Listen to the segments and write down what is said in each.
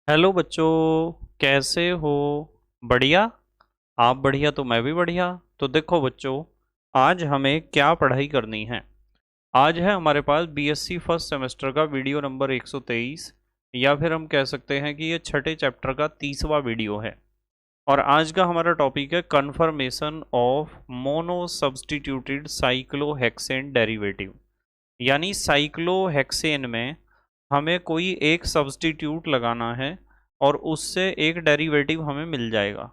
Hello बच्चों, कैसे हो? बढ़िया। आप बढ़िया तो मैं भी बढ़िया। तो देखो बच्चों, आज हमें क्या पढ़ाई करनी है। आज है हमारे पास बीएससी फर्स्ट सेमेस्टर का वीडियो नंबर 123, या फिर हम कह सकते हैं कि ये छठे चैप्टर का 30वां वीडियो है। और आज का हमारा टॉपिक है confirmation of mono substituted cyclohexane derivative. यानी साइक्लोहेक्सेन में हमें कोई एक सब्स्टिट्यूट लगाना है और उससे एक डेरिवेटिव हमें मिल जाएगा।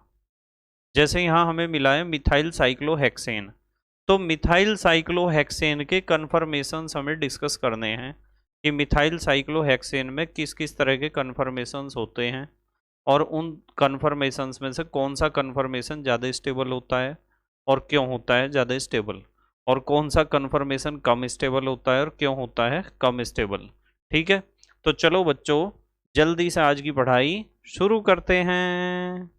जैसे यहाँ हमें मिला है मिथाइल साइक्लोहेक्सेन, तो मिथाइल साइक्लोहेक्सेन के कन्फर्मेशंस हमें डिस्कस करने हैं कि मिथाइल साइक्लोहेक्सेन में किस किस तरह के कन्फर्मेशंस होते हैं और उन कन्फर्मेशंस में से कौन सा कन्फर्मेशन ज़्यादा स्टेबल होता है और क्यों होता है ज़्यादा स्टेबल, और कौन सा कन्फर्मेशन कम स्टेबल होता है और क्यों होता है कम स्टेबल। ठीक है, तो चलो बच्चों, जल्दी से आज की पढ़ाई शुरू करते हैं।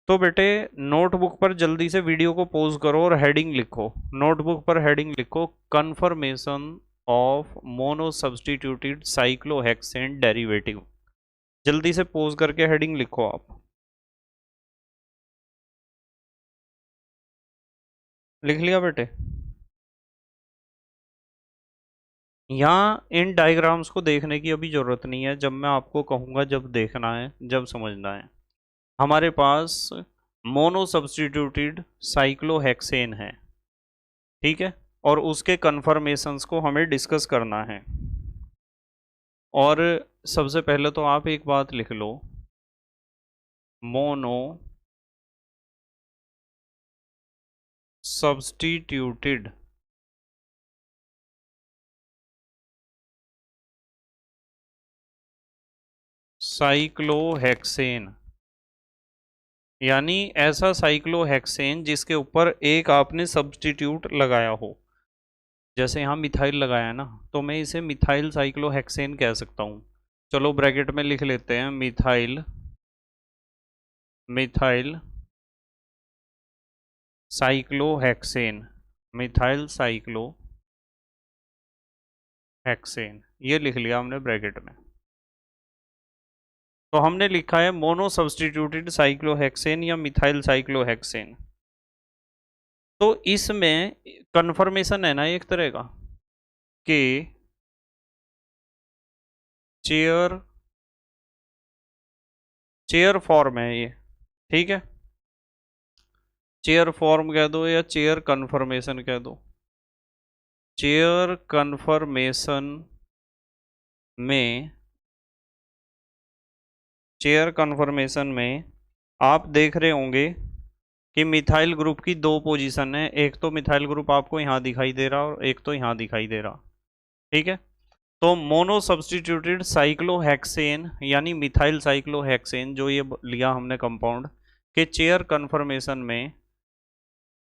तो बेटे, नोटबुक पर जल्दी से वीडियो को पॉज करो और हेडिंग लिखो। नोटबुक पर हेडिंग लिखो, confirmation of mono substituted cyclohexane derivative. जल्दी से पॉज करके हेडिंग लिखो आप। लिख लिया बेटे? यहाँ इन डायग्राम्स को देखने की अभी ज़रूरत नहीं है, जब मैं आपको कहूँगा जब देखना है, जब समझना है। हमारे पास मोनो सब्स्टिट्यूटेड साइक्लोहेक्सेन है, ठीक है, और उसके कन्फर्मेशंस को हमें डिस्कस करना है। और सबसे पहले तो आप एक बात लिख लो, मोनो सब्स्टिट्यूटेड साइक्लोहेक्सेन, यानी ऐसा साइक्लोहेक्सेन जिसके ऊपर एक आपने सब्स्टिट्यूट लगाया हो। जैसे यहाँ मिथाइल लगाया ना, तो मैं इसे मिथाइल साइक्लोहेक्सेन कह सकता हूँ। चलो ब्रैकेट में लिख लेते हैं, methyl methyl cyclohexane, methyl cyclohexane, ये लिख लिया हमने ब्रैकेट में। तो हमने लिखा है मोनो सब्स्टिट्यूटेड साइक्लोहेक्सेन या मिथाइल साइक्लोहेक्सेन। तो इसमें कन्फर्मेशन है ना एक तरह का कि चेयर चेयर फॉर्म है ये, ठीक है। चेयर फॉर्म कह दो या चेयर कन्फर्मेशन कह दो। चेयर कन्फर्मेशन में चेयर कन्फर्मेशन में आप देख रहे होंगे कि मिथाइल ग्रुप की दो पोजीशन है। एक तो मिथाइल ग्रुप आपको यहाँ दिखाई दे रहा और एक तो यहाँ दिखाई दे रहा, ठीक है। तो मोनो सब्स्टिट्यूटेड साइक्लोहेक्सेन यानी मिथाइल साइक्लोहेक्सेन, जो ये लिया हमने कंपाउंड के चेयर कन्फर्मेशन में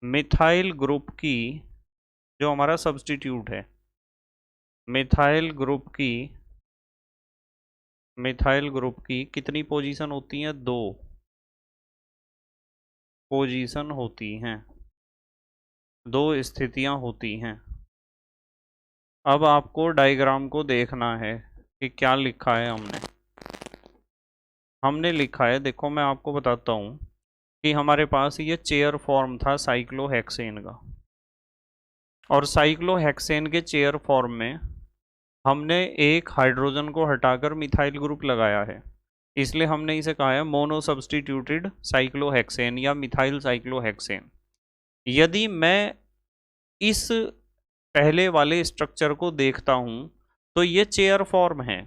मिथाइल ग्रुप की, जो हमारा सब्स्टिट्यूट है, मिथाइल ग्रुप की मिथाइल ग्रुप की कितनी पोजीशन होती हैं? दो पोजीशन होती हैं, दो स्थितियां होती हैं। अब आपको डायग्राम को देखना है कि क्या लिखा है हमने। हमने लिखा है, देखो मैं आपको बताता हूँ कि हमारे पास ये चेयर फॉर्म था साइक्लोहेक्सेन का, और साइक्लोहेक्सेन के चेयर फॉर्म में हमने एक हाइड्रोजन को हटाकर मिथाइल ग्रुप लगाया है, इसलिए हमने इसे कहा है मोनो सब्स्टिट्यूटेड साइक्लोहेक्सेन या मिथाइल साइक्लोहेक्सेन। यदि मैं इस पहले वाले स्ट्रक्चर को देखता हूं तो ये चेयर फॉर्म है,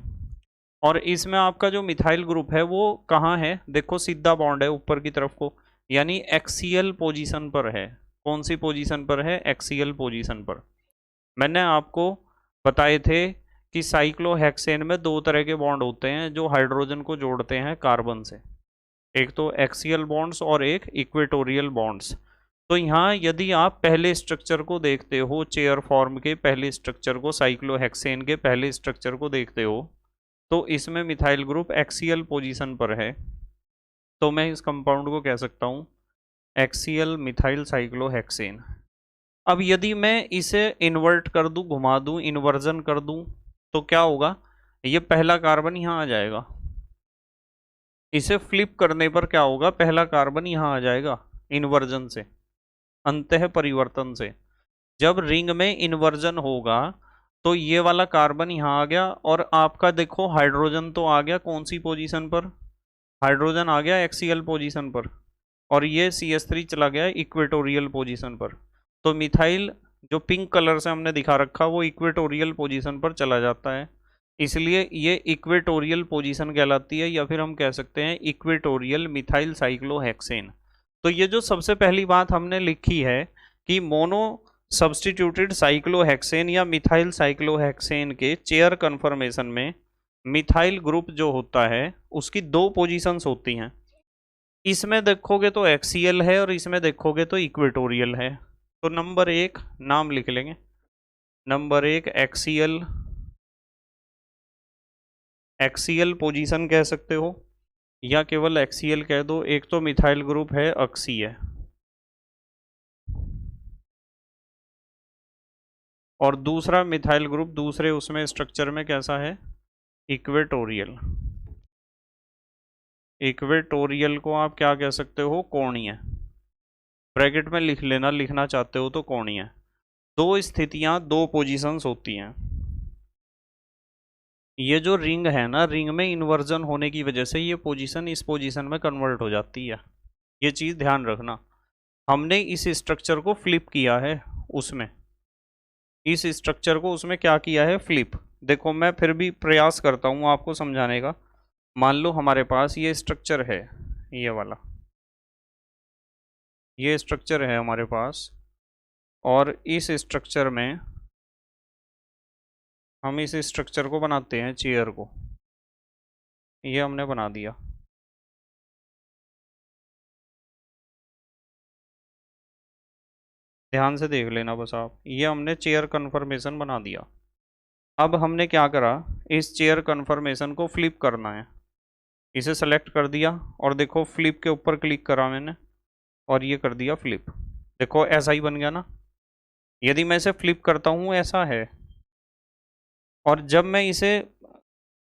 और इसमें आपका जो मिथाइल ग्रुप है वो कहाँ है? देखो सीधा बॉन्ड है ऊपर की तरफ को, यानी एक्सियल पोजीशन पर है। कौन सी पोजीशन पर है? एक्सियल पोजीशन पर। मैंने आपको बताए थे कि साइक्लोहेक्सेन में दो तरह के बॉन्ड होते हैं जो हाइड्रोजन को जोड़ते हैं कार्बन से, एक तो एक्सियल बॉन्ड्स और एक इक्वेटोरियल बॉन्ड्स। तो यहाँ यदि आप पहले स्ट्रक्चर को देखते हो, चेयर फॉर्म के पहले स्ट्रक्चर को, साइक्लोहेक्सेन के पहले स्ट्रक्चर को देखते हो, तो इसमें मिथाइल ग्रुप एक्सियल पोजीशन पर है। तो मैं इस कंपाउंड को कह सकता हूँ एक्सियल मिथाइल साइक्लोहेक्सेन। अब यदि मैं इसे इन्वर्ट कर दूं, घुमा दूं, इन्वर्जन कर दूं, तो क्या होगा? ये पहला कार्बन यहाँ आ जाएगा। इसे फ्लिप करने पर क्या होगा? पहला कार्बन यहाँ आ जाएगा इन्वर्जन से, अंतः परिवर्तन से। जब रिंग में इन्वर्जन होगा तो ये वाला कार्बन यहाँ आ गया, और आपका देखो हाइड्रोजन तो आ गया कौन सी पोजीशन पर? हाइड्रोजन आ गया एक्सियल पोजीशन पर, और ये CH3 चला गया इक्वेटोरियल पोजीशन पर। तो मिथाइल जो पिंक कलर से हमने दिखा रखा वो इक्वेटोरियल पोजीशन पर चला जाता है, इसलिए ये इक्वेटोरियल पोजीशन कहलाती है, या फिर हम कह सकते हैं इक्वेटोरियल मिथाइल साइक्लोहेक्सेन। तो ये जो सबसे पहली बात हमने लिखी है कि मोनो सब्सटीट्यूटेड साइक्लोहेक्सेन या मिथाइल साइक्लोहेक्सेन के चेयर कन्फर्मेशन में मिथाइल ग्रुप जो होता है उसकी दो पोजीशंस होती हैं। इसमें देखोगे तो एक्सियल है और इसमें देखोगे तो इक्वेटोरियल है। तो नंबर 1 नाम लिख लेंगे, नंबर 1 एक्सियल, एक्सियल पोजीशन कह सकते हो, या केवल एक्सियल कह दो। एक तो मिथाइल ग्रुप है अक्षीय, और दूसरा मिथाइल ग्रुप दूसरे उसमें स्ट्रक्चर में कैसा है? इक्वेटोरियल। इक्वेटोरियल को आप क्या कह सकते हो? कोणीय। ब्रैकेट में लिख लेना, लिखना चाहते हो तो कोणीय। दो स्थितियां, दो पोजीशंस होती हैं। ये जो रिंग है ना, रिंग में इन्वर्जन होने की वजह से ये पोजीशन इस पोजीशन में कन्वर्ट हो जाती है। ये चीज़ ध्यान रखना। हमने इस स्ट्रक्चर को फ्लिप किया है उसमें, इस स्ट्रक्चर को उसमें क्या किया है? फ्लिप। देखो मैं फिर भी प्रयास करता हूँ आपको समझाने का। मान लो हमारे पास ये स्ट्रक्चर है, ये वाला, ये स्ट्रक्चर है हमारे पास, और इस स्ट्रक्चर में हम इस स्ट्रक्चर को बनाते हैं, चेयर को, ये हमने बना दिया। ध्यान से देख लेना बस आप, ये हमने चेयर कन्फर्मेशन बना दिया। अब हमने क्या करा? इस चेयर कन्फर्मेशन को फ्लिप करना है। इसे सेलेक्ट कर दिया और देखो फ्लिप के ऊपर क्लिक करा मैंने, और ये कर दिया फ्लिप। देखो ऐसा ही बन गया ना। यदि मैं इसे फ्लिप करता हूँ ऐसा है, और जब मैं इसे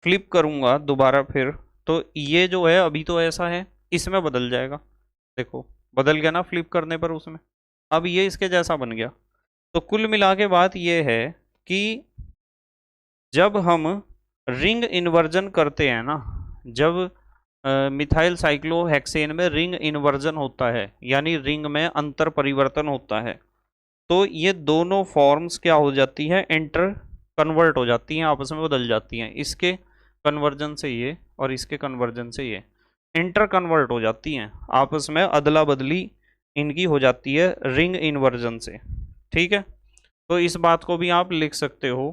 फ्लिप करूँगा दोबारा फिर, तो ये जो है अभी तो ऐसा है, इसमें बदल जाएगा। देखो बदल गया ना फ्लिप करने पर उसमें। अब ये इसके जैसा बन गया। तो कुल मिला के बात ये है कि जब हम रिंग इन्वर्जन करते हैं ना, जब मिथाइल साइक्लोहेक्सेन में रिंग इन्वर्जन होता है, यानी रिंग में अंतर परिवर्तन होता है, तो ये दोनों फॉर्म्स क्या हो जाती हैं? इंटर कन्वर्ट हो जाती हैं, आपस में बदल जाती हैं। इसके कन्वर्जन से ये और इसके कन्वर्जन से ये इंटर कन्वर्ट हो जाती हैं, आपस में अदला बदली इनकी हो जाती है रिंग इन्वर्जन से। ठीक है, तो इस बात को भी आप लिख सकते हो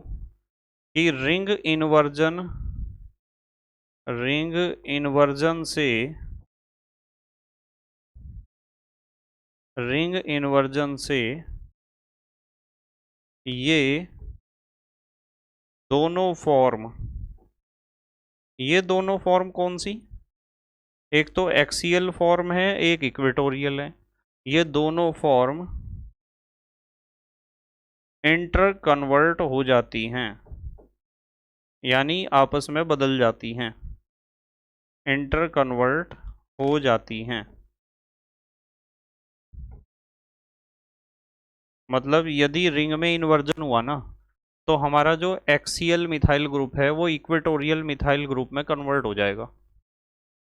कि रिंग इन्वर्जन से, रिंग इन्वर्जन से ये दोनों फॉर्म, ये दोनों फॉर्म कौन सी? एक तो एक्सियल फॉर्म है, एक इक्वेटोरियल है। ये दोनों फॉर्म इंटर कन्वर्ट हो जाती हैं, यानी आपस में बदल जाती हैं, इंटर कन्वर्ट हो जाती हैं। मतलब यदि रिंग में इन्वर्जन हुआ ना, तो हमारा जो एक्सियल मिथाइल ग्रुप है वो इक्वेटोरियल मिथाइल ग्रुप में कन्वर्ट हो जाएगा।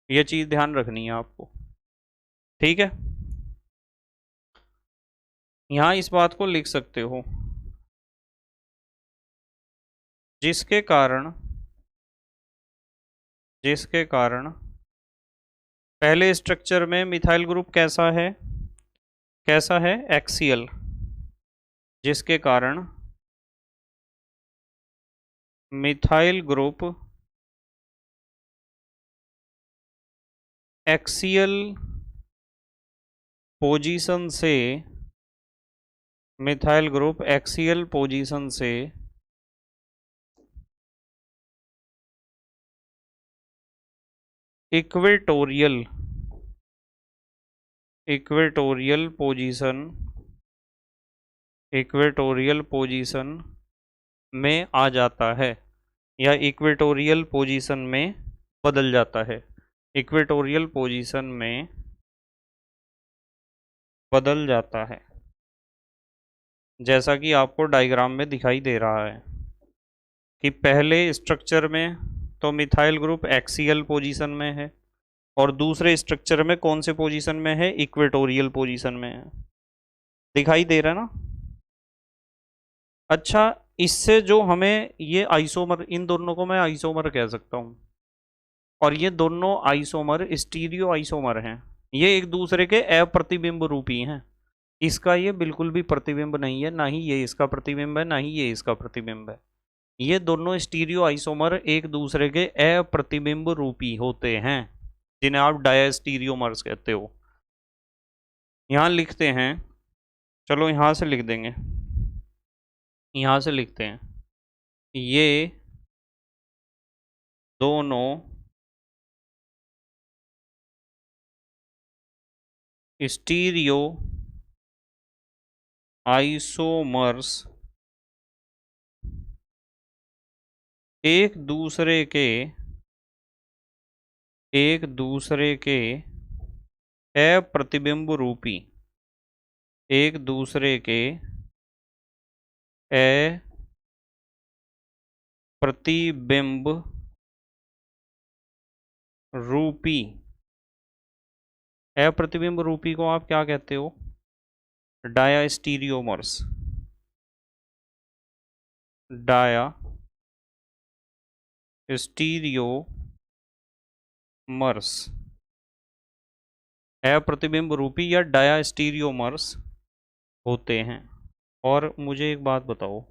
ये चीज़ ध्यान रखनी है आपको। ठीक है, यहाँ इस बात को लिख सकते हो, जिसके कारण, जिसके कारण पहले स्ट्रक्चर में मिथाइल ग्रुप कैसा है? कैसा है? एक्सियल। जिसके कारण मिथाइल ग्रुप एक्सियल पोजीशन से मिथाइल ग्रुप एक्सियल पोजीशन से इक्वेटोरियल पोजीशन में आ जाता है या इक्वेटोरियल पोजीशन में बदल जाता है। इक्वेटोरियल पोजीशन में बदल जाता है, जैसा कि आपको डायग्राम में दिखाई दे रहा है कि पहले स्ट्रक्चर में तो मिथाइल ग्रुप एक्सियल पोजीशन में है और दूसरे स्ट्रक्चर में कौन से पोजीशन में है, इक्वेटोरियल पोजीशन में है। दिखाई दे रहा है ना। अच्छा, इससे जो हमें ये आइसोमर, इन दोनों को मैं आइसोमर कह सकता हूँ और ये दोनों आइसोमर स्टीरियो आइसोमर हैं। ये एक दूसरे के अप्रतिबिंब रूपी हैं। इसका ये बिल्कुल भी प्रतिबिंब नहीं है, ना ही ये इसका प्रतिबिंब है, ना ही ये इसका प्रतिबिंब है। ये दोनों स्टीरियो आइसोमर एक दूसरे के अप्रतिबिंब रूपी होते हैं, जिन्हें आप डायस्टीरियोमर्स कहते हो। यहाँ लिखते हैं, चलो यहाँ से लिख देंगे, यहाँ से लिखते हैं, ये दोनों स्टीरियो आइसोमर्स एक दूसरे के अप्रतिबिंब रूपी, एक दूसरे के अप्रतिबिंब रूपी, अप्रतिबिंब रूपी को आप क्या कहते हो, डायास्टीरियोमर्स। डायास्टीरियोमर्स अप्रतिबिंब रूपी या डायास्टीरियोमर्स होते हैं। और मुझे एक बात बताओ,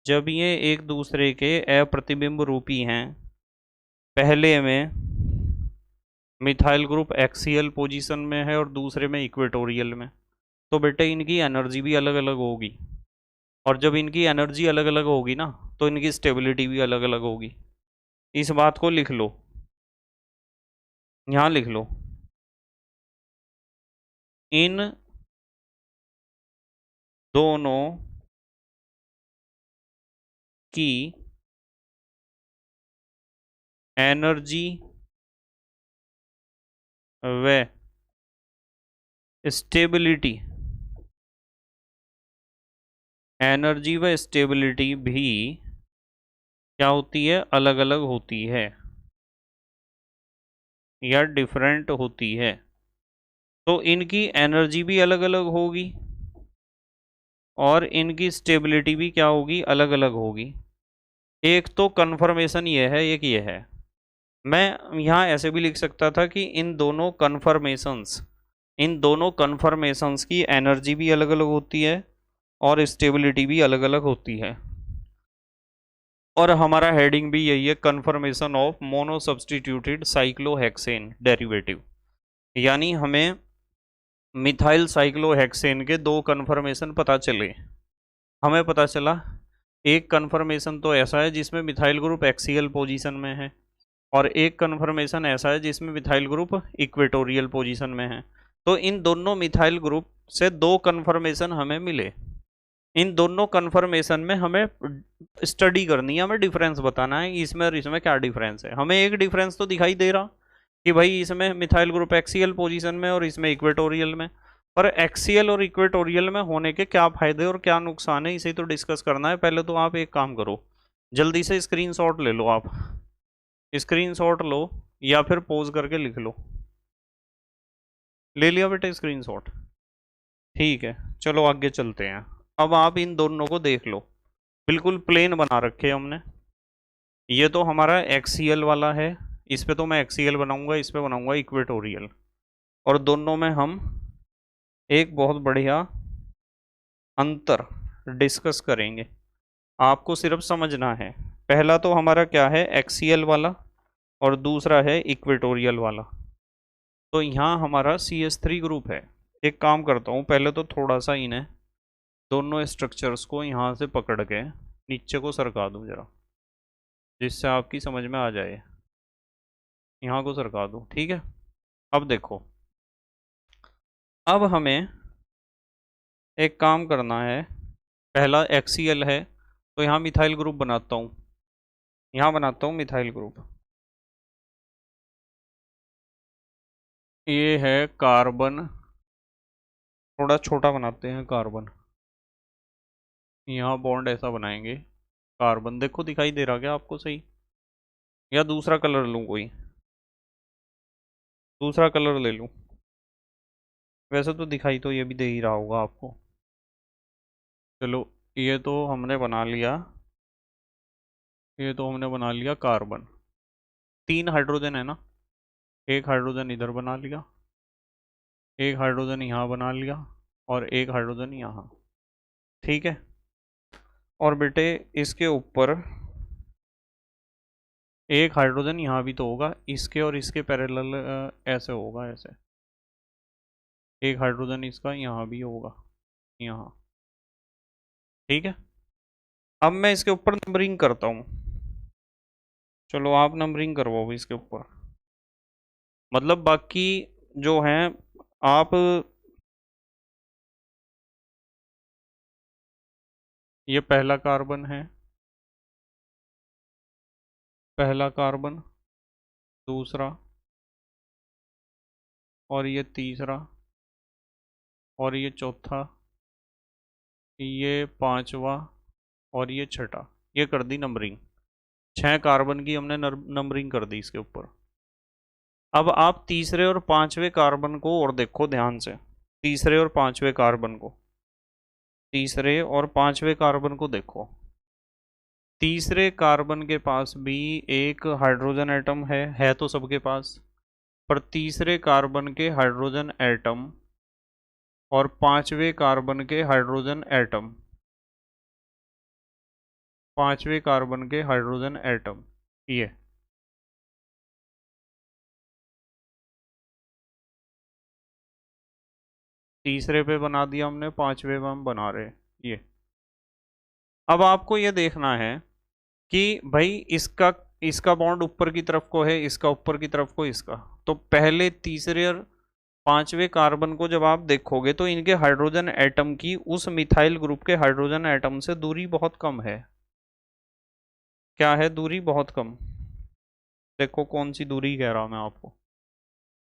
जब ये एक दूसरे के अप्रतिबिंब रूपी हैं, पहले में मिथाइल ग्रुप एक्सियल पोजीशन में है और दूसरे में इक्वेटोरियल में, तो बेटे इनकी एनर्जी भी अलग अलग होगी। और जब इनकी एनर्जी अलग अलग होगी ना, तो इनकी स्टेबिलिटी भी अलग अलग होगी। इस बात को लिख लो, यहाँ लिख लो, इन दोनों की एनर्जी व स्टेबिलिटी, एनर्जी व स्टेबिलिटी भी क्या होती है, अलग अलग होती है या डिफरेंट होती है। तो इनकी एनर्जी भी अलग अलग होगी और इनकी स्टेबिलिटी भी क्या होगी, अलग अलग होगी। एक तो कन्फर्मेशन ये है, एक ये है। मैं यहाँ ऐसे भी लिख सकता था कि इन दोनों कन्फर्मेशंस की एनर्जी भी अलग अलग होती है और स्टेबिलिटी भी अलग अलग होती है। और हमारा हेडिंग भी यही है, confirmation of mono substituted cyclohexane derivative. यानी हमें मिथाइल साइक्लोहेक्सेन के दो कन्फर्मेशन पता चले। हमें पता चला एक कन्फर्मेशन तो ऐसा है जिसमें मिथाइल ग्रुप एक्सियल पोजीशन में है और एक कन्फर्मेशन ऐसा है जिसमें मिथाइल ग्रुप इक्वेटोरियल पोजीशन में है। तो इन दोनों मिथाइल ग्रुप से दो कन्फर्मेशन हमें मिले। इन दोनों कन्फर्मेशन में हमें स्टडी करनी है, हमें डिफरेंस बताना है इसमें और इसमें क्या डिफरेंस है। हमें एक डिफरेंस तो दिखाई दे रहा कि भाई इसमें मिथाइल ग्रुप एक्सियल पोजीशन में और इसमें इक्वेटोरियल में, पर एक्सियल और इक्वेटोरियल में होने के क्या फायदे और क्या नुकसान है, इसे तो डिस्कस करना है। पहले तो आप एक काम करो, जल्दी से स्क्रीनशॉट ले लो, आप स्क्रीनशॉट लो या फिर पोज करके लिख लो। ले लिया बेटा स्क्रीनशॉट, ठीक है। चलो आगे चलते हैं। अब आप इन दोनों को देख लो, बिल्कुल प्लेन बना रखे हमने। ये तो हमारा एक्सियल वाला है, इस पे तो मैं एक्सियल बनाऊंगा, इस पे बनाऊंगा इक्वेटोरियल। और दोनों में हम एक बहुत बढ़िया अंतर डिस्कस करेंगे, आपको सिर्फ समझना है। पहला तो हमारा क्या है, एक्सियल वाला, और दूसरा है इक्वेटोरियल वाला। तो यहाँ हमारा CH3 ग्रुप है। एक काम करता हूँ, पहले तो थोड़ा सा इन्हें दोनों स्ट्रक्चर्स को यहाँ से पकड़ के नीचे को सरका दूँ जरा, जिससे आपकी समझ में आ जाए। यहाँ को सरका दूँ, ठीक है। अब देखो, अब हमें एक काम करना है। पहला एक्सीएल है, तो यहाँ मिथाइल ग्रुप बनाता हूँ, यहाँ बनाता हूँ मिथाइल ग्रुप। ये है कार्बन, थोड़ा छोटा बनाते हैं कार्बन। यहाँ बॉन्ड ऐसा बनाएंगे, कार्बन देखो दिखाई दे रहा क्या आपको सही, या दूसरा कलर लूँ, कोई दूसरा कलर ले लूँ? वैसे तो दिखाई तो ये भी दे ही रहा होगा आपको। चलो, ये तो हमने बना लिया, ये तो हमने बना लिया कार्बन। 3 हाइड्रोजन है ना, एक हाइड्रोजन इधर बना लिया, एक हाइड्रोजन यहाँ बना लिया, और एक हाइड्रोजन यहाँ, ठीक है। और बेटे इसके ऊपर एक हाइड्रोजन यहाँ भी तो होगा, इसके और इसके पैरेलल ऐसे होगा, ऐसे एक हाइड्रोजन इसका यहाँ भी होगा, यहाँ, ठीक है। अब मैं इसके ऊपर नंबरिंग करता हूँ। चलो आप नंबरिंग करवाओ इसके ऊपर, मतलब बाकी जो हैं आप, ये पहला कार्बन है, पहला कार्बन, दूसरा, और ये तीसरा, और ये चौथा, ये पांचवा, और ये छठा। ये कर दी नंबरिंग, 6 कार्बन की हमने नंबरिंग कर दी इसके ऊपर। अब आप तीसरे और पांचवें कार्बन को और देखो ध्यान से, तीसरे और पांचवें कार्बन को, तीसरे और पांचवें कार्बन को देखो। तीसरे कार्बन के पास भी एक हाइड्रोजन एटम है तो सबके पास, पर तीसरे कार्बन के हाइड्रोजन एटम और पांचवें कार्बन के हाइड्रोजन एटम, पांचवें कार्बन के हाइड्रोजन एटम, ये तीसरे पे बना दिया हमने, पांचवें पे हम बना रहे ये। अब आपको ये देखना है कि भाई इसका इसका बॉन्ड ऊपर की तरफ को है, इसका ऊपर की तरफ को इसका, तो पहले तीसरे और पांचवें कार्बन को जब आप देखोगे तो इनके हाइड्रोजन एटम की उस मिथाइल ग्रुप के हाइड्रोजन एटम से दूरी बहुत कम है। क्या है? दूरी बहुत कम। देखो कौन सी दूरी कह रहा हूं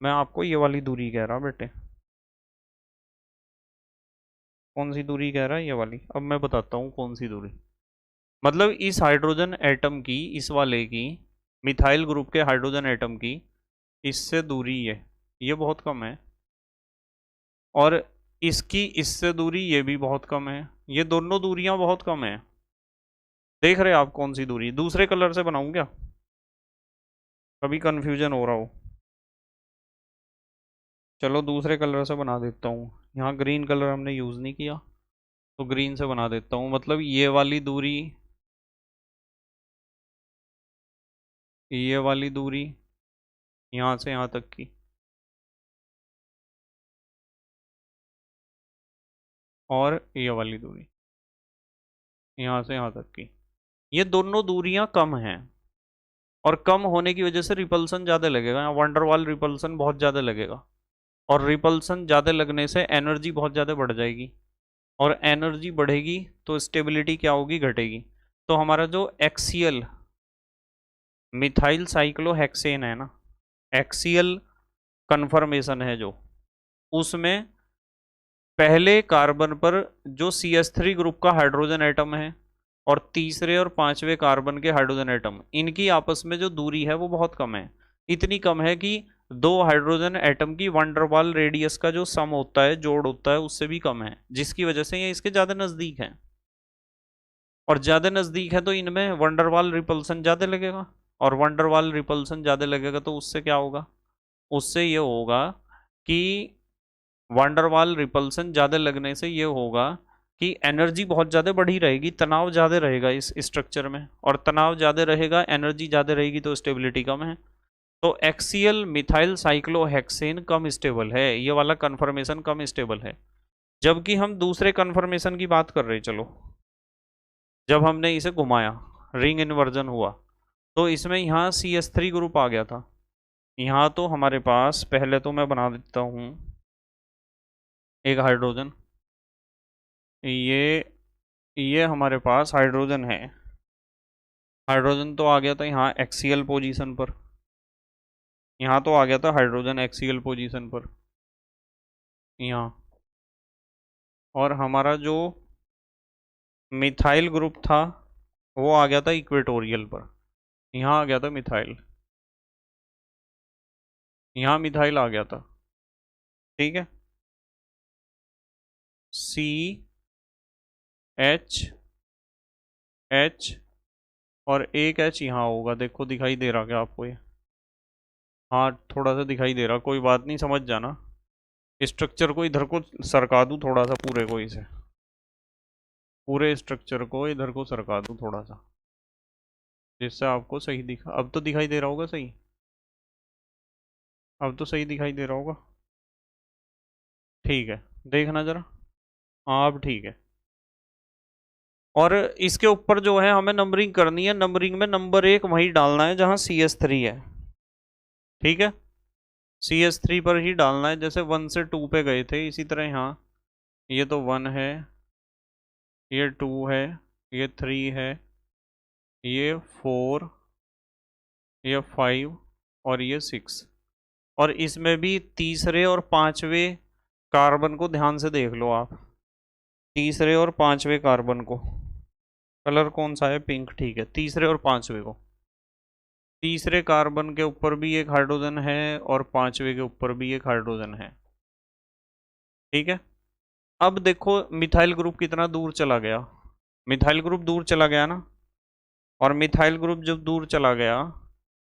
मैं आपको ये वाली दूरी कह रहा बेटे। कौन सी दूरी कह रहा है? ये वाली। अब मैं बताता हूँ कौन सी दूरी, मतलब इस हाइड्रोजन एटम की, इस वाले की, मिथाइल ग्रुप के हाइड्रोजन एटम की इससे दूरी है, ये बहुत कम है, और इसकी इससे दूरी ये भी बहुत कम है। ये दोनों दूरियां बहुत कम है। देख रहे आप कौन सी दूरी? दूसरे कलर से बनाऊं क्या, कभी कंफ्यूजन हो रहा हो? चलो दूसरे कलर से बना देता हूँ। यहाँ ग्रीन कलर हमने यूज़ नहीं किया, तो ग्रीन से बना देता हूँ। मतलब ये वाली दूरी, ये वाली दूरी यहाँ से यहाँ तक की, और ये वाली दूरी यहाँ से यहाँ तक की, ये दोनों दूरियां कम हैं, और कम होने की वजह से रिपल्सन ज़्यादा लगेगा। यहाँ वंडरवाल रिपल्सन बहुत ज़्यादा लगेगा, और रिपल्सन ज़्यादा लगने से एनर्जी बहुत ज़्यादा बढ़ जाएगी, और एनर्जी बढ़ेगी तो स्टेबिलिटी क्या होगी? घटेगी। तो हमारा जो एक्सियल मिथाइल साइक्लोहेक्सेन है ना, एक्सियल कन्फर्मेशन है जो, उसमें पहले कार्बन पर जो CH3 ग्रुप का हाइड्रोजन एटम है और तीसरे और पांचवें कार्बन के हाइड्रोजन एटम, इनकी आपस में जो दूरी है वो बहुत कम है। इतनी कम है कि 2 हाइड्रोजन एटम की वंडरवाल रेडियस का जो सम होता है, जोड़ होता है, उससे भी कम है, जिसकी वजह से ये इसके ज़्यादा नज़दीक है। और ज़्यादा नज़दीक है तो इनमें वंडरवाल रिपल्सन ज़्यादा लगेगा, और वंडरवाल रिपल्सन ज़्यादा लगेगा तो उससे क्या होगा? उससे ये होगा कि वंडरवाल रिपल्सन ज़्यादा लगने से ये होगा कि एनर्जी बहुत ज़्यादा बढ़ी रहेगी, तनाव ज़्यादा रहेगा इस स्ट्रक्चर में, और तनाव ज़्यादा रहेगा, एनर्जी ज़्यादा रहेगी, तो स्टेबिलिटी कम है। तो एक्सियल मिथाइल साइक्लोहेक्सेन कम स्टेबल है, ये वाला कन्फर्मेशन कम स्टेबल है। जबकि हम दूसरे कन्फर्मेशन की बात कर रहे, चलो जब हमने इसे घुमाया, रिंग इन्वर्जन हुआ, तो इसमें यहाँ CH3 ग्रुप आ गया था। यहाँ तो हमारे पास, पहले तो मैं बना देता हूँ एक हाइड्रोजन, ये हमारे पास हाइड्रोजन है। हाइड्रोजन तो आ गया था यहाँ एक्सियल पोजीशन पर, यहाँ तो आ गया था हाइड्रोजन एक्सियल पोजीशन पर यहाँ। और हमारा जो मिथाइल ग्रुप था वो आ गया था इक्वेटोरियल पर, यहाँ आ गया था मिथाइल, यहाँ मिथाइल आ गया था। ठीक है, CH और एक H यहाँ होगा, देखो दिखाई दे रहा क्या आपको ये? हाँ थोड़ा सा दिखाई दे रहा, कोई बात नहीं, समझ जाना। स्ट्रक्चर को इधर को सरका दूँ थोड़ा सा, पूरे को इसे, पूरे स्ट्रक्चर को इधर को सरका दूँ थोड़ा सा, जिससे आपको सही दिखा। अब तो दिखाई दे रहा होगा सही, अब तो सही दिखाई दे रहा होगा। ठीक है, देखना जरा। हाँ अब ठीक है। और इसके ऊपर जो है हमें नंबरिंग करनी है, नंबरिंग में नंबर 1 वहीं डालना है जहाँ CH3 है। ठीक है, CH3 पर ही डालना है, जैसे 1 से 2 पे गए थे, इसी तरह यहाँ ये तो 1 है, ये 2 है, ये 3 है, ये 4, ये 5 और ये 6। और इसमें भी तीसरे और पांचवें कार्बन को ध्यान से देख लो आप, तीसरे और पांचवें कार्बन को, कलर कौन सा है? पिंक। ठीक है, तीसरे और पांचवें को, तीसरे कार्बन के ऊपर भी एक हाइड्रोजन है और पांचवें के ऊपर भी एक हाइड्रोजन है। ठीक है, अब देखो मिथाइल ग्रुप कितना दूर चला गया, मिथाइल ग्रुप दूर चला गया ना। और मिथाइल ग्रुप जब दूर चला गया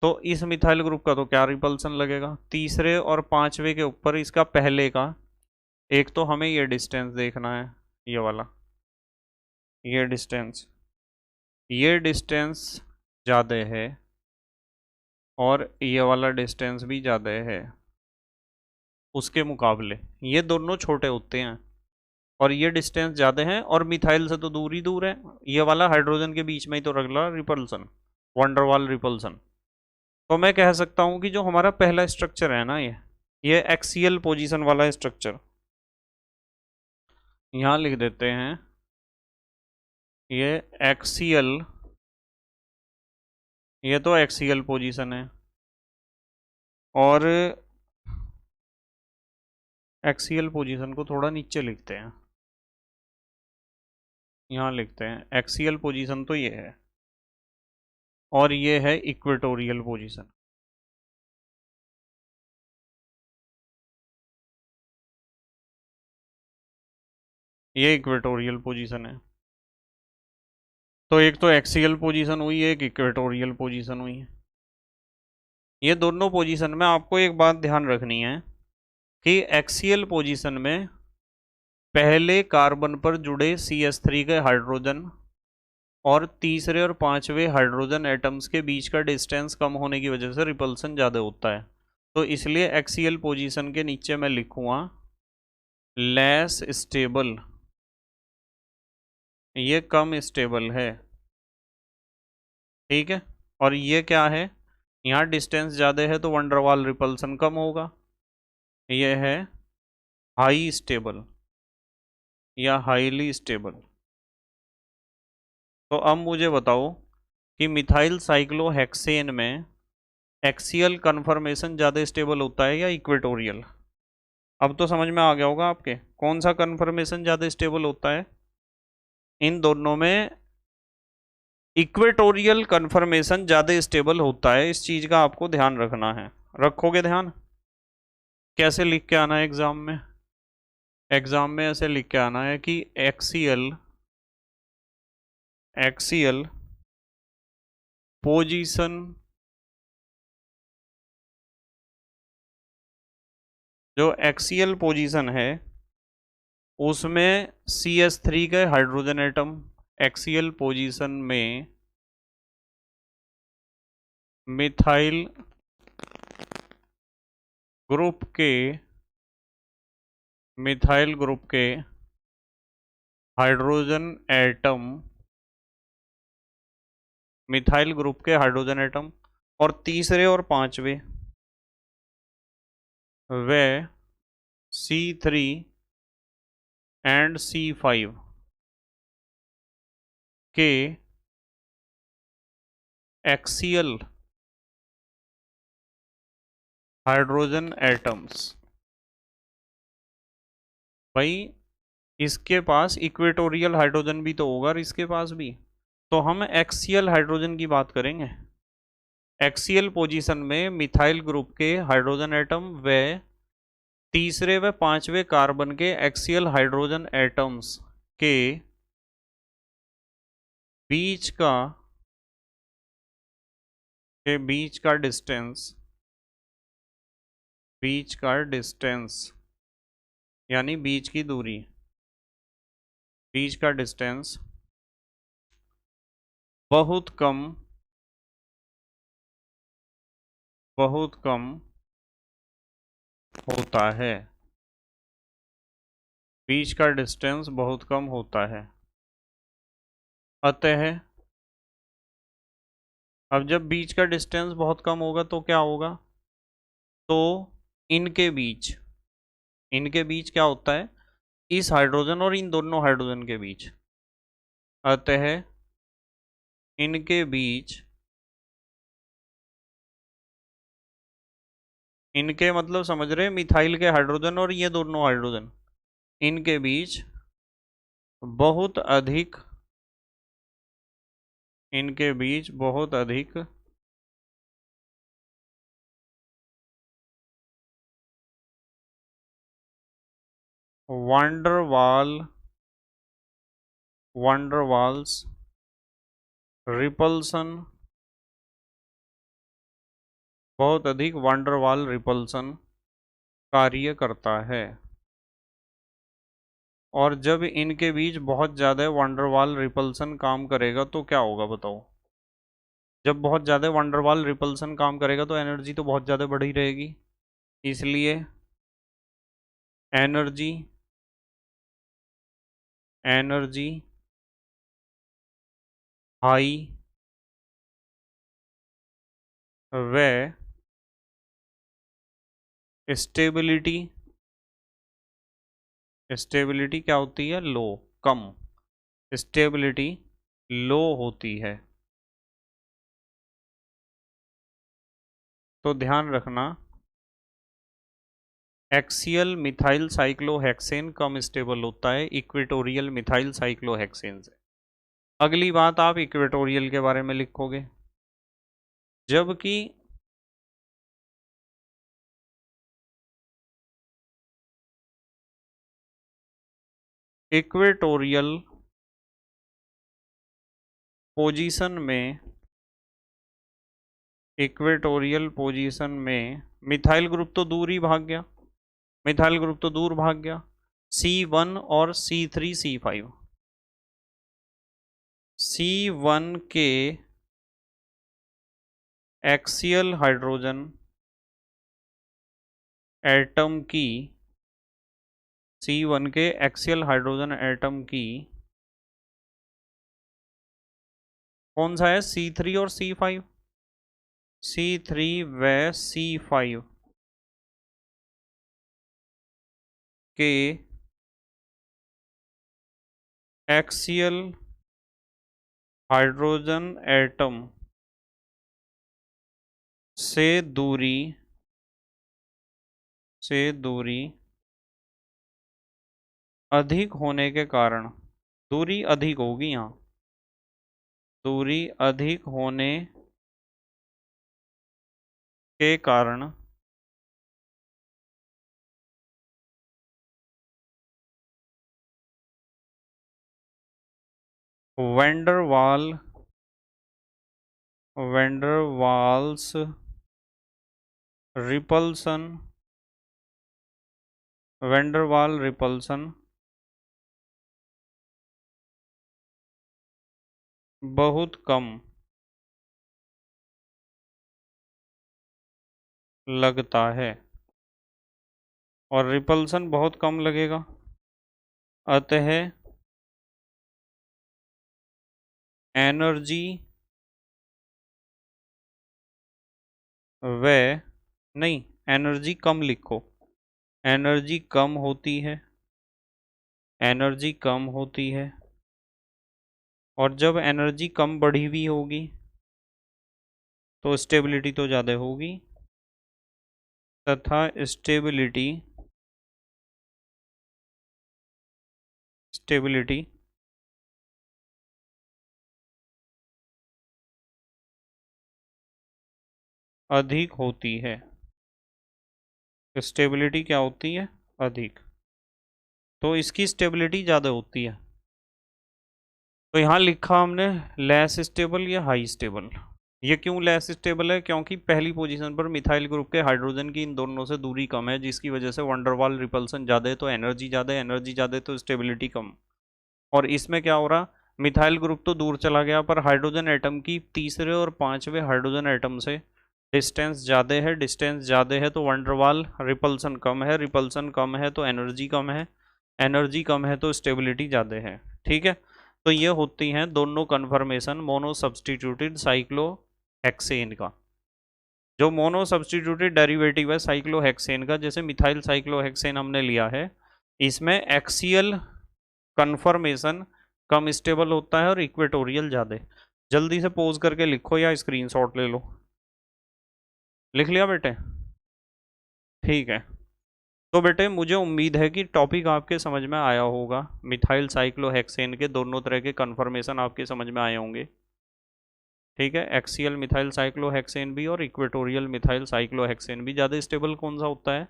तो इस मिथाइल ग्रुप का तो क्या रिपल्सन लगेगा, तीसरे और पांचवें के ऊपर इसका पहले का। एक तो हमें ये डिस्टेंस देखना है, ये वाला, ये डिस्टेंस, ये डिस्टेंस ज़्यादा है और ये वाला डिस्टेंस भी ज़्यादा है उसके मुकाबले, ये दोनों छोटे होते हैं और ये डिस्टेंस ज़्यादा है और मिथाइल से तो दूर ही दूर है। ये वाला हाइड्रोजन के बीच में ही तो रगला रिपल्सन, वंडरवाल रिपल्सन। तो मैं कह सकता हूँ कि जो हमारा पहला स्ट्रक्चर है ना, ये एक्सियल पोजीशन वाला स्ट्रक्चर, यहाँ लिख देते हैं ये एक्सियल, ये तो एक्सियल पोजीशन है। और एक्सियल पोजीशन को थोड़ा नीचे लिखते हैं, यहाँ लिखते हैं एक्सियल पोजीशन तो ये है, और ये है इक्वेटोरियल पोजीशन। ये इक्वेटोरियल पोजीशन है। तो एक तो एक्सियल पोजीशन हुई, एक इक्वेटोरियल पोजीशन हुई है। ये दोनों पोजीशन में आपको एक बात ध्यान रखनी है कि एक्सियल पोजीशन में पहले कार्बन पर जुड़े CH3 के हाइड्रोजन और तीसरे और पांचवें हाइड्रोजन एटम्स के बीच का डिस्टेंस कम होने की वजह से रिपल्सन ज़्यादा होता है। तो इसलिए एक्सियल पोजीशन के नीचे मैं लिखूँगा लेस स्टेबल, ये कम स्टेबल है। ठीक है, और ये क्या है, यहाँ डिस्टेंस ज़्यादा है तो वंडरवाल रिपल्सन कम होगा। ये है हाई स्टेबल या हाईली स्टेबल। तो अब मुझे बताओ कि मिथाइल साइक्लोहेक्सेन में एक्सियल कन्फर्मेशन ज़्यादा स्टेबल होता है या इक्वेटोरियल? अब तो समझ में आ गया होगा आपके कौन सा कन्फर्मेशन ज़्यादा स्टेबल होता है। इन दोनों में इक्वेटोरियल कन्फर्मेशन ज़्यादा स्टेबल होता है, इस चीज़ का आपको ध्यान रखना है। रखोगे ध्यान? कैसे लिख के आना है एग्ज़ाम में? एग्ज़ाम में ऐसे लिख के आना है कि एक्सियल पोजीशन, जो एक्सियल पोजीशन है उसमें CH3 के हाइड्रोजन एटम एक्सियल पोजीशन में मिथाइल ग्रुप के हाइड्रोजन एटम, मिथाइल ग्रुप के हाइड्रोजन एटम, और तीसरे और पांचवे वे C3 एंड C5 के एक्सियल हाइड्रोजन एटम्स। भाई इसके पास इक्वेटोरियल हाइड्रोजन भी तो होगा और इसके पास भी, तो हम एक्सियल हाइड्रोजन की बात करेंगे। एक्सियल पोजीशन में मिथाइल ग्रुप के हाइड्रोजन एटम व तीसरे व पांचवें कार्बन के एक्सियल हाइड्रोजन एटम्स के बीच का बीच का डिस्टेंस यानी बीच की दूरी, बीच का डिस्टेंस बहुत कम होता है। बीच का डिस्टेंस बहुत कम होता है। अतः अब जब बीच का डिस्टेंस बहुत कम होगा तो क्या होगा, तो इनके बीच क्या होता है, इस हाइड्रोजन और इन दोनों हाइड्रोजन के बीच, अतः इनके बीच, इनके मतलब समझ रहे, मिथाइल के हाइड्रोजन और ये दोनों हाइड्रोजन, इनके बीच बहुत अधिक, इनके बीच बहुत अधिक वांडरवाल्स रिपल्सन, बहुत अधिक वांडरवाल रिपल्सन कार्य करता है। और जब इनके बीच बहुत ज़्यादा वांडरवाल रिपल्सन काम करेगा तो क्या होगा बताओ। जब बहुत ज़्यादा वांडरवाल रिपल्सन काम करेगा तो एनर्जी तो बहुत ज़्यादा बढ़ी रहेगी, इसलिए एनर्जी एनर्जी हाई व स्टेबिलिटी, स्टेबिलिटी क्या होती है, लो, कम, स्टेबिलिटी लो होती है। तो ध्यान रखना, एक्सियल मिथाइल साइक्लोहेक्सेन कम स्टेबल होता है इक्वेटोरियल मिथाइल साइक्लोहेक्सेन से। अगली बात आप इक्वेटोरियल के बारे में लिखोगे, जबकि इक्वेटोरियल पोजीशन में, इक्वेटोरियल पोजीशन में मिथाइल ग्रुप तो दूर ही भाग गया, मिथाइल ग्रुप तो दूर भाग गया, C1 और C3 C5, C1 के एक्सियल हाइड्रोजन एटम की, C1 के एक्सियल हाइड्रोजन एटम की कौन सा है, C3 और C5, C3 व C5 के एक्सियल हाइड्रोजन एटम से दूरी अधिक होने के कारण, दूरी अधिक होगी यहाँ, दूरी अधिक होने के कारण वैंडरवाल्स रिपल्सन, वैंडरवाल रिपल्सन बहुत कम लगता है, और रिपल्सन बहुत कम लगेगा, अतः एनर्जी व नहीं, एनर्जी कम लिखो, एनर्जी कम होती है, एनर्जी कम होती है। और जब एनर्जी कम बढ़ी हुई होगी तो स्टेबिलिटी तो ज़्यादा होगी, तथा स्टेबिलिटी स्टेबिलिटी अधिक होती है। स्टेबिलिटी क्या होती है? अधिक। तो इसकी स्टेबिलिटी ज़्यादा होती है। तो यहाँ लिखा हमने लेस स्टेबल या हाई स्टेबल। ये क्यों लेस स्टेबल है? क्योंकि पहली पोजीशन पर मिथाइल ग्रुप के हाइड्रोजन की इन दोनों से दूरी कम है, जिसकी वजह से वंडरवाल रिपल्सन ज़्यादा है, तो एनर्जी ज़्यादा है, एनर्जी ज़्यादा है तो स्टेबिलिटी कम। और इसमें क्या हो रहा, मिथाइल ग्रुप तो दूर चला गया पर हाइड्रोजन एटम की तीसरे और पांचवें हाइड्रोजन एटम से डिस्टेंस ज़्यादा है, डिस्टेंस ज़्यादा है तो वंडरवाल रिपल्सन कम है, रिपल्सन कम है तो एनर्जी कम है, एनर्जी कम है तो स्टेबिलिटी ज़्यादा है। ठीक है, तो ये होती हैं दोनों कन्फर्मेशन मोनो सब्सटीट्यूटेड साइक्लोहेक्सेन का। जो मोनो सब्सटीट्यूटेड डेरिवेटिव है साइक्लोहेक्सेन का, जैसे मिथाइल साइक्लोहेक्सेन हमने लिया है, इसमें एक्सियल कन्फर्मेशन कम स्टेबल होता है और इक्वेटोरियल ज़्यादा। जल्दी से पोज करके लिखो या स्क्रीनशॉट ले लो। लिख लिया बेटे? ठीक है, तो बेटे मुझे उम्मीद है कि टॉपिक आपके समझ में आया होगा। मिथाइल साइक्लोहेक्सेन के दोनों तरह के कन्फर्मेशन आपके समझ में आए होंगे। ठीक है, एक्सियल मिथाइल साइक्लोहेक्सेन भी और इक्वेटोरियल मिथाइल साइक्लोहेक्सेन भी। ज़्यादा स्टेबल कौन सा होता है?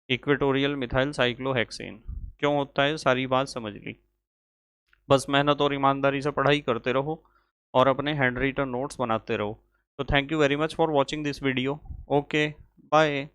Equatorial methyl cyclohexane. क्यों होता है, सारी बात समझ ली। बस मेहनत और ईमानदारी से पढ़ाई करते रहो और अपने हैंड रिटन नोट्स बनाते रहो। तो thank you very much for watching this video. Okay, bye.